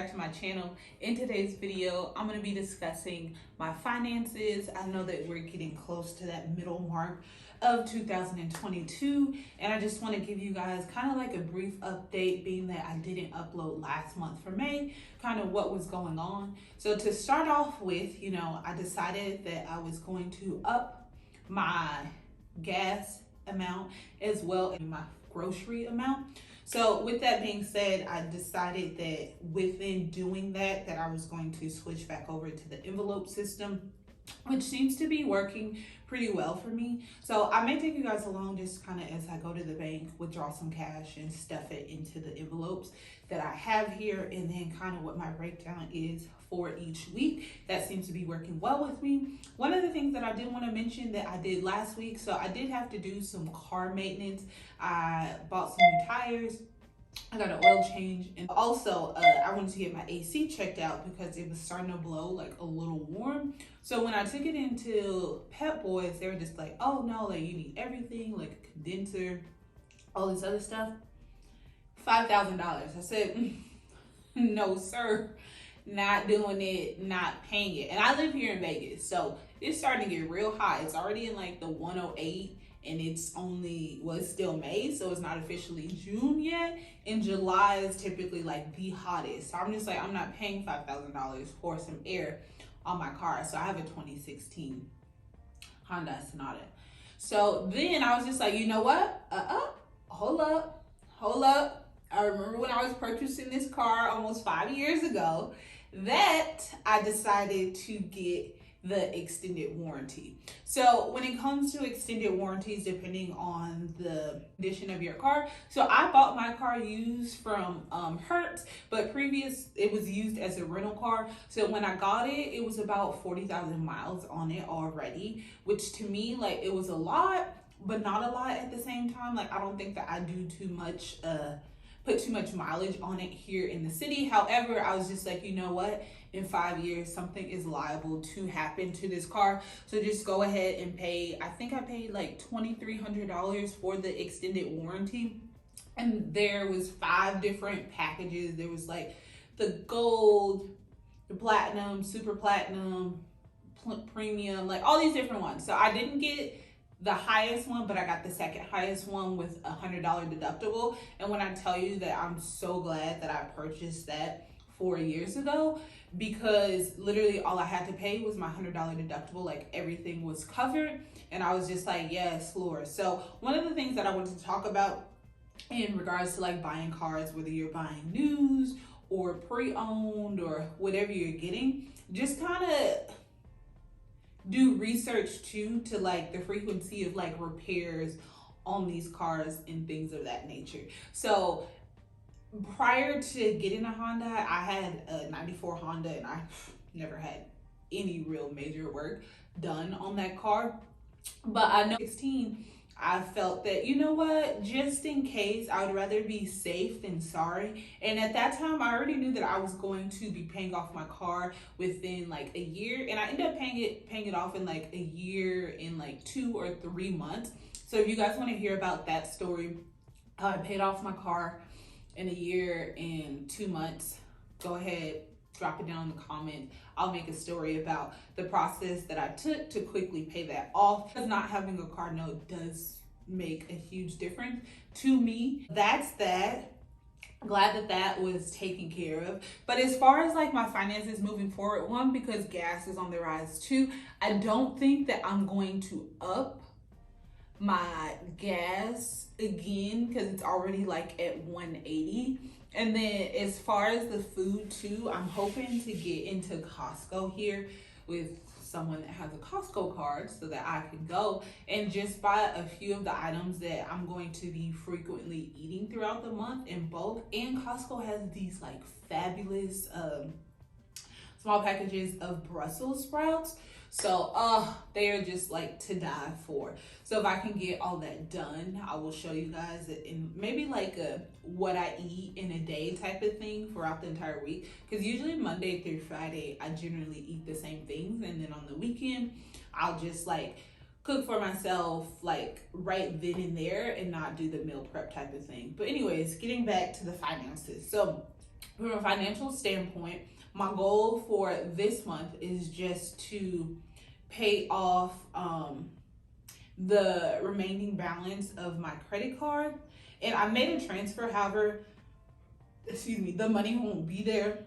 back to my channel. In today's video, I'm going to be discussing my finances. I know that we're getting close to that middle mark of 2022, and I just want to give you guys kind of like a brief update, being that I didn't upload last month for May, kind of what was going on. So to start off with, I decided that I was going to up my gas amount as well as my grocery amount. So with that being said, I decided that within doing that I was going to switch back over to the envelope system, which seems to be working pretty well for me. So I may take you guys along just kind of as I go to the bank, withdraw some cash and stuff it into the envelopes that I have here, and then kind of what my breakdown is for each week. That seems to be working well with me. One of the things that I did want to mention that I did last week, so I did have to do some car maintenance. I bought some new tires, I got an oil change, and also I wanted to get my AC checked out because it was starting to blow like a little warm. So when I took it into Pep Boys, they were just like, oh no, like you need everything, like a condenser, all this other stuff. $5,000. I said, no sir, not doing it, not paying it. And I live here in Vegas, so it's starting to get real hot. It's already in like the 108. And it's only, well, it's still May, so it's not officially June yet. And July is typically like the hottest. So I'm just like, I'm not paying $5,000 for some air on my car. So I have a 2016 Honda Sonata. So then I was just like, you know what? Hold up. I remember when I was purchasing this car almost 5 years ago that I decided to get the extended warranty. So when it comes to extended warranties, depending on the condition of your car, so I bought my car used from Hertz, but previous it was used as a rental car. So when I got it, it was about 40,000 miles on it already, which to me, like, it was a lot, but not a lot at the same time. Like, I don't think that I do too much put too much mileage on it here in the city. However, I was just like, you know what? In 5 years, something is liable to happen to this car. So just go ahead and pay. I think I paid like $2,300 for the extended warranty. And there was 5 different packages. There was like the gold, the platinum, super platinum, premium, like all these different ones. So I didn't get the highest one, but I got the second highest one with $100 deductible. And when I tell you that I'm so glad that I purchased that 4 years ago, because literally all I had to pay was my $100 deductible. Like, everything was covered, and I was just like, yes, Lord. So one of the things that I wanted to talk about in regards to like buying cars, whether you're buying news or pre-owned or whatever you're getting, just kind of do research too, to like the frequency of like repairs on these cars and things of that nature. So prior to getting a Honda, I had a 94 Honda, and I never had any real major work done on that car. But I know 16, I felt that, you know what, just in case, I would rather be safe than sorry. And at that time, I already knew that I was going to be paying off my car within like a year, and I ended up paying it off in like a year, in like 2 or 3 months. So if you guys want to hear about that story, how I paid off my car in a year and 2 months, go ahead, drop it down in the comment. I'll make a story about the process that I took to quickly pay that off. Because not having a car note does make a huge difference to me. That's that. Glad that was taken care of. But as far as like my finances moving forward, one, because gas is on the rise. 2, I don't think that I'm going to up my gas again, because it's already like at 180. And then as far as the food too, I'm hoping to get into Costco here with someone that has a Costco card, so that I can go and just buy a few of the items that I'm going to be frequently eating throughout the month in bulk. And Costco has these like fabulous small packages of Brussels sprouts. So they are just like to die for. So if I can get all that done, I will show you guys in maybe like a what I eat in a day type of thing throughout the entire week. Because usually Monday through Friday, I generally eat the same things. And then on the weekend, I'll just like cook for myself like right then and there and not do the meal prep type of thing. But anyways, getting back to the finances. So from a financial standpoint, my goal for this month is just to pay off the remaining balance of my credit card. And I made a transfer, however, the money won't be there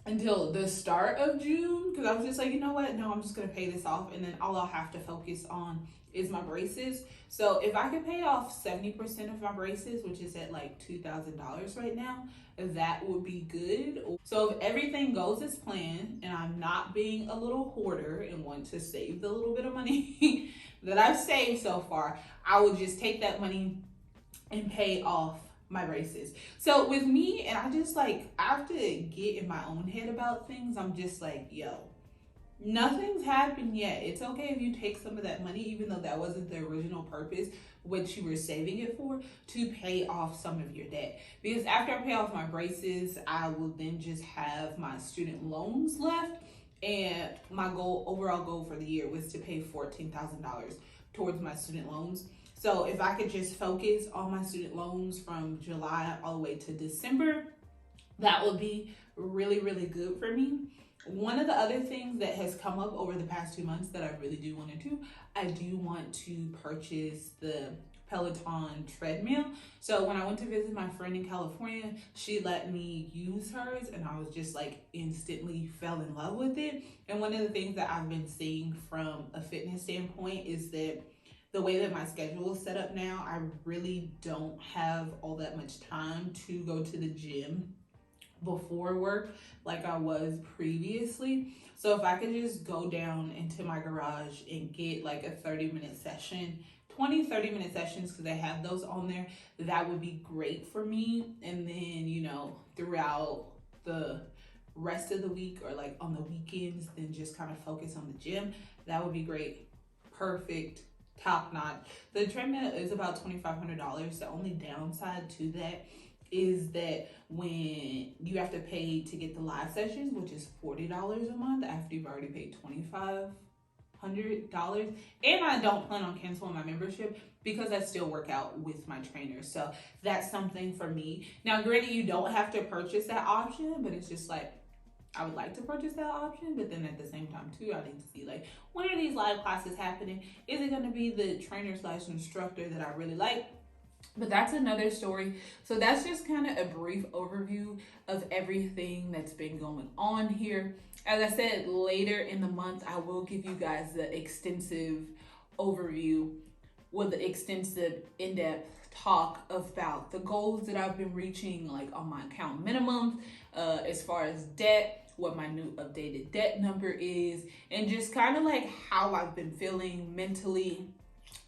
until the start of June, because I was just like, you know what? No, I'm just gonna pay this off, and then all I'll have to focus on is my braces. So if I could pay off 70% of my braces, which is at like $2,000 right now, that would be good. So if everything goes as planned and I'm not being a little hoarder and want to save the little bit of money that I've saved so far, I would just take that money and pay off my braces. So with me, and I just like, I have to get in my own head about things. I'm just like, yo, nothing's happened yet. It's okay if you take some of that money, even though that wasn't the original purpose, what you were saving it for, to pay off some of your debt. Because after I pay off my braces, I will then just have my student loans left. And my overall goal for the year was to pay $14,000 towards my student loans. So if I could just focus on my student loans from July all the way to December, that would be really, really good for me. One of the other things that has come up over the past 2 months that I really do want to do, I do want to purchase the Peloton treadmill. So when I went to visit my friend in California, she let me use hers, and I was just like instantly fell in love with it. And one of the things that I've been seeing from a fitness standpoint is that the way that my schedule is set up now, I really don't have all that much time to go to the gym before work like I was previously. So if I could just go down into my garage and get like a 30-minute session, 30-minute sessions, because they have those on there, that would be great for me. And then, you know, throughout the rest of the week or like on the weekends, then just kind of focus on the gym. That would be great. Perfect. Top notch. The treadmill is about $2,500. The only downside to that is that when you have to pay to get the live sessions, which is $40 a month after you've already paid $2,500, and I don't plan on canceling my membership because I still work out with my trainer. So that's something for me. Now, granted, you don't have to purchase that option, but it's just like, I would like to purchase that option, but then at the same time too, I need to see like, when are these live classes happening? Is it going to be the trainer/instructor that I really like? But that's another story. So that's just kind of a brief overview of everything that's been going on here. As I said, later in the month, I will give you guys the extensive overview with the extensive in-depth talk about the goals that I've been reaching, like on my account minimums, as far as debt, what my new updated debt number is, and just kind of like how I've been feeling mentally,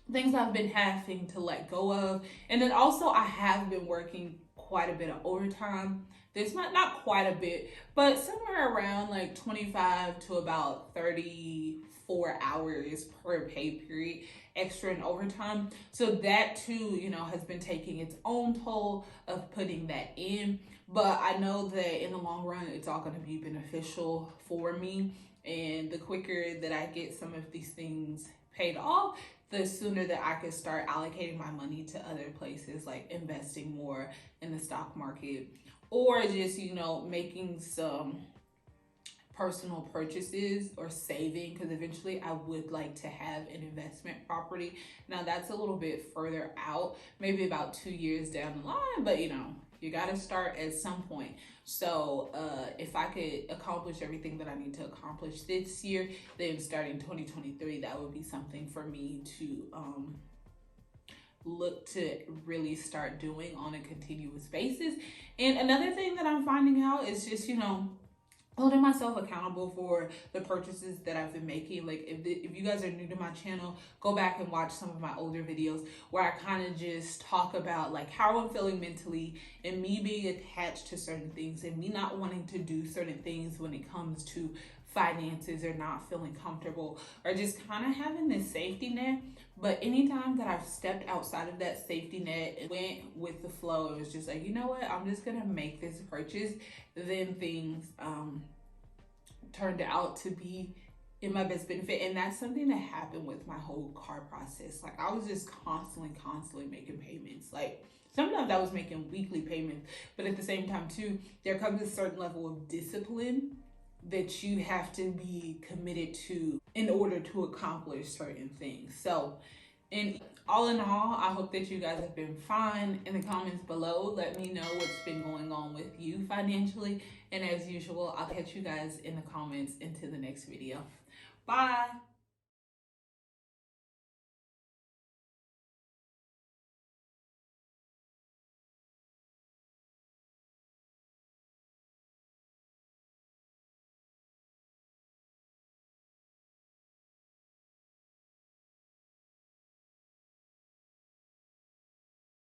things I've been having to let go of. And then also I have been working quite a bit of overtime. There's not quite a bit, but somewhere around like 25 to about 34 hours per pay period extra in overtime. So that too, you know, has been taking its own toll of putting that in. But I know that in the long run, it's all going to be beneficial for me. And the quicker that I get some of these things paid off, the sooner that I can start allocating my money to other places, like investing more in the stock market, or just, you know, making some personal purchases or saving, because eventually I would like to have an investment property. Now that's a little bit further out, maybe about 2 years down the line, but you know, you got to start at some point. So if I could accomplish everything that I need to accomplish this year, then starting 2023, that would be something for me to look to really start doing on a continuous basis. And another thing that I'm finding out is just, you know, holding myself accountable for the purchases that I've been making. Like if you guys are new to my channel, go back and watch some of my older videos where I kind of just talk about like how I'm feeling mentally and me being attached to certain things and me not wanting to do certain things when it comes to finances or not feeling comfortable or just kind of having this safety net. But anytime that I've stepped outside of that safety net and went with the flow, it was just like, you know what, I'm just gonna make this purchase. Then things turned out to be in my best benefit. And that's something that happened with my whole car process. Like, I was just constantly making payments. Like, sometimes I was making weekly payments, but at the same time too, there comes a certain level of discipline that you have to be committed to in order to accomplish certain things. So, in all, I hope that you guys have been fine. In the comments below, let me know what's been going on with you financially. And as usual, I'll catch you guys in the comments into the next video. Bye.